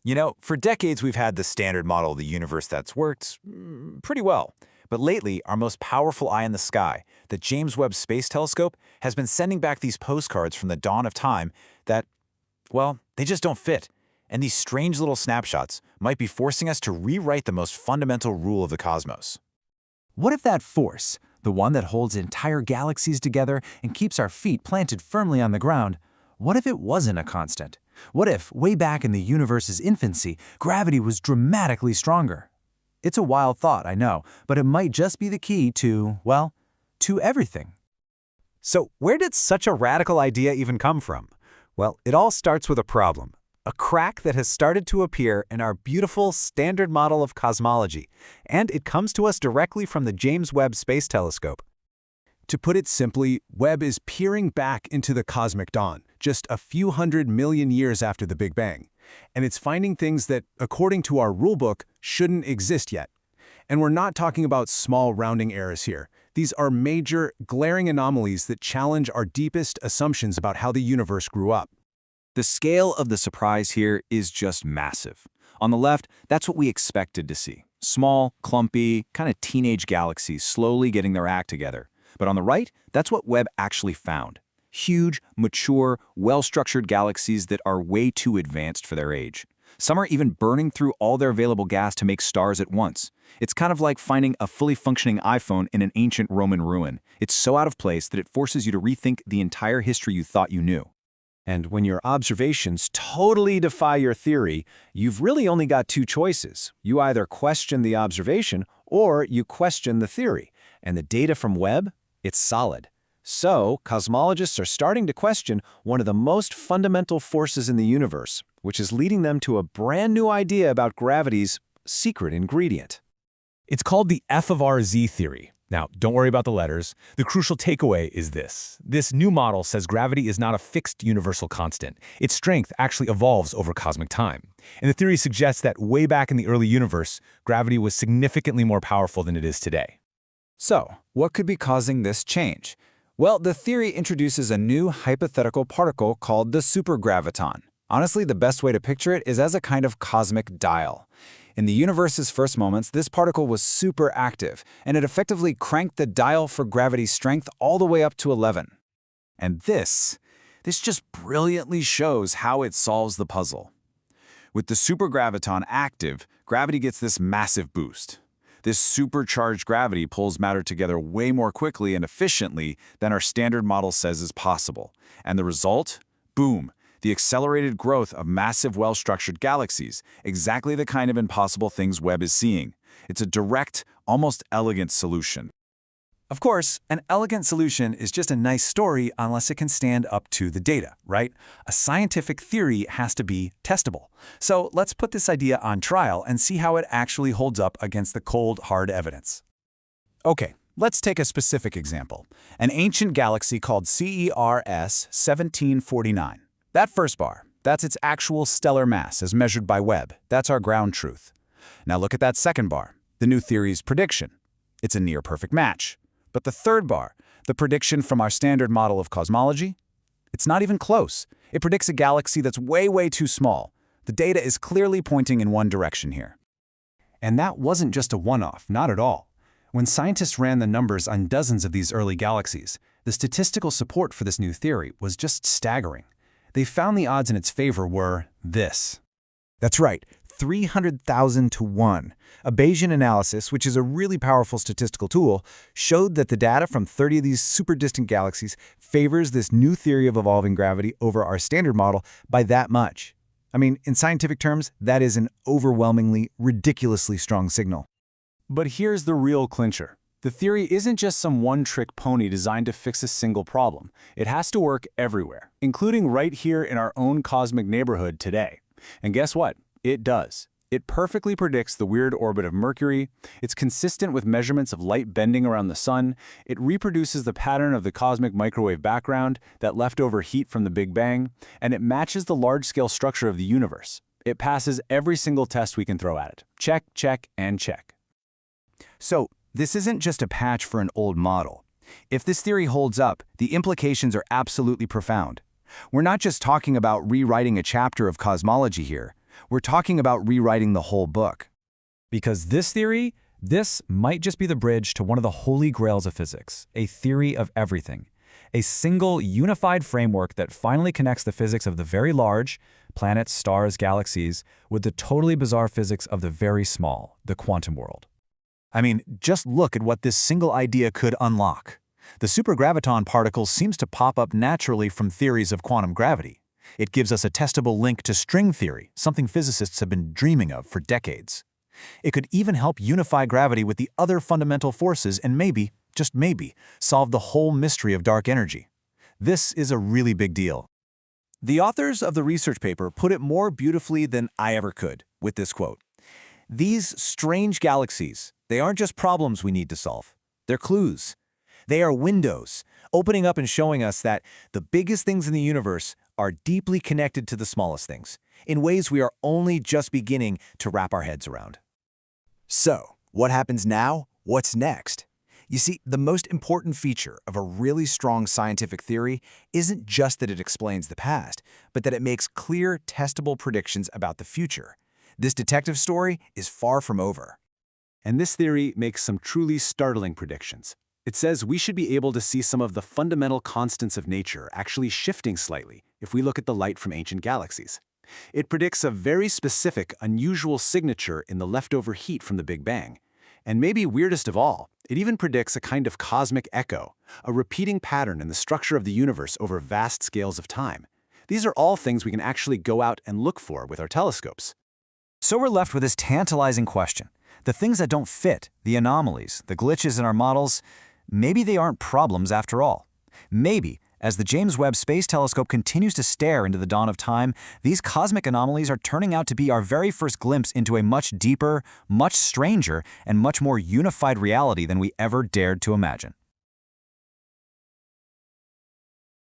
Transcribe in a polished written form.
You know, for decades we've had the standard model of the universe that's worked pretty well. But lately, our most powerful eye in the sky, the James Webb Space Telescope, has been sending back these postcards from the dawn of time that, well, they just don't fit. And these strange little snapshots might be forcing us to rewrite the most fundamental rule of the cosmos. What if that force, the one that holds entire galaxies together and keeps our feet planted firmly on the ground, what if it wasn't a constant? What if, way back in the universe's infancy, gravity was dramatically stronger? It's a wild thought, I know, but it might just be the key to, well, to everything. So where did such a radical idea even come from? Well, it all starts with a problem. A crack that has started to appear in our beautiful standard model of cosmology, and it comes to us directly from the James Webb Space Telescope. To put it simply, Webb is peering back into the cosmic dawn, just a few 100 million years after the Big Bang. And it's finding things that, according to our rulebook, shouldn't exist yet. And we're not talking about small rounding errors here. These are major, glaring anomalies that challenge our deepest assumptions about how the universe grew up. The scale of the surprise here is just massive. On the left, that's what we expected to see. Small, clumpy, kind of teenage galaxies slowly getting their act together. But on the right, that's what Webb actually found. Huge, mature, well-structured galaxies that are way too advanced for their age. Some are even burning through all their available gas to make stars at once. It's kind of like finding a fully functioning iPhone in an ancient Roman ruin. It's so out of place that it forces you to rethink the entire history you thought you knew. And when your observations totally defy your theory, you've really only got two choices. You either question the observation or you question the theory. And the data from Webb? It's solid. So, cosmologists are starting to question one of the most fundamental forces in the universe, which is leading them to a brand new idea about gravity's secret ingredient. It's called the F of RZ theory. Now, don't worry about the letters. The crucial takeaway is this. This new model says gravity is not a fixed universal constant. Its strength actually evolves over cosmic time. And the theory suggests that way back in the early universe, gravity was significantly more powerful than it is today. So, what could be causing this change? Well, the theory introduces a new hypothetical particle called the supergraviton. Honestly, the best way to picture it is as a kind of cosmic dial. In the universe's first moments, this particle was super active, and it effectively cranked the dial for gravity's strength all the way up to 11. And this just brilliantly shows how it solves the puzzle. With the supergraviton active, gravity gets this massive boost. This supercharged gravity pulls matter together way more quickly and efficiently than our standard model says is possible. And the result? Boom! The accelerated growth of massive, well-structured galaxies, exactly the kind of impossible things Webb is seeing. It's a direct, almost elegant solution. Of course, an elegant solution is just a nice story unless it can stand up to the data, right? A scientific theory has to be testable. So let's put this idea on trial and see how it actually holds up against the cold, hard evidence. Okay, let's take a specific example. An ancient galaxy called CERS 1749. That first bar, that's its actual stellar mass as measured by Webb. That's our ground truth. Now look at that second bar, the new theory's prediction. It's a near-perfect match. But the third bar, the prediction from our standard model of cosmology, it's not even close. It predicts a galaxy that's way, way too small. The data is clearly pointing in one direction here. And that wasn't just a one-off, not at all. When scientists ran the numbers on dozens of these early galaxies, the statistical support for this new theory was just staggering. They found the odds in its favor were this. That's right, 300,000 to 1. A Bayesian analysis, which is a really powerful statistical tool, showed that the data from 30 of these super distant galaxies favors this new theory of evolving gravity over our standard model by that much. I mean, in scientific terms, that is an overwhelmingly, ridiculously strong signal. But here's the real clincher. The theory isn't just some one-trick pony designed to fix a single problem. It has to work everywhere, including right here in our own cosmic neighborhood today. And guess what? It does. It perfectly predicts the weird orbit of Mercury. It's consistent with measurements of light bending around the sun. It reproduces the pattern of the cosmic microwave background, that leftover heat from the Big Bang, and it matches the large-scale structure of the universe. It passes every single test we can throw at it. Check, check, and check. So, this isn't just a patch for an old model. If this theory holds up, the implications are absolutely profound. We're not just talking about rewriting a chapter of cosmology here. We're talking about rewriting the whole book. Because this might just be the bridge to one of the holy grails of physics, a theory of everything. A single, unified framework that finally connects the physics of the very large, planets, stars, galaxies, with the totally bizarre physics of the very small, the quantum world. I mean, just look at what this single idea could unlock. The supergraviton particle seems to pop up naturally from theories of quantum gravity. It gives us a testable link to string theory, something physicists have been dreaming of for decades. It could even help unify gravity with the other fundamental forces and maybe, just maybe, solve the whole mystery of dark energy. This is a really big deal. The authors of the research paper put it more beautifully than I ever could with this quote. These strange galaxies, they aren't just problems we need to solve. They're clues. They are windows, opening up and showing us that the biggest things in the universe are deeply connected to the smallest things, in ways we are only just beginning to wrap our heads around. So, what happens now? What's next? You see, the most important feature of a really strong scientific theory isn't just that it explains the past, but that it makes clear, testable predictions about the future. This detective story is far from over. And this theory makes some truly startling predictions. It says we should be able to see some of the fundamental constants of nature actually shifting slightly if we look at the light from ancient galaxies. It predicts a very specific, unusual signature in the leftover heat from the Big Bang. And maybe weirdest of all, it even predicts a kind of cosmic echo, a repeating pattern in the structure of the universe over vast scales of time. These are all things we can actually go out and look for with our telescopes. So we're left with this tantalizing question. The things that don't fit, the anomalies, the glitches in our models, maybe they aren't problems after all. Maybe, as the James Webb Space Telescope continues to stare into the dawn of time, these cosmic anomalies are turning out to be our very first glimpse into a much deeper, much stranger, and much more unified reality than we ever dared to imagine.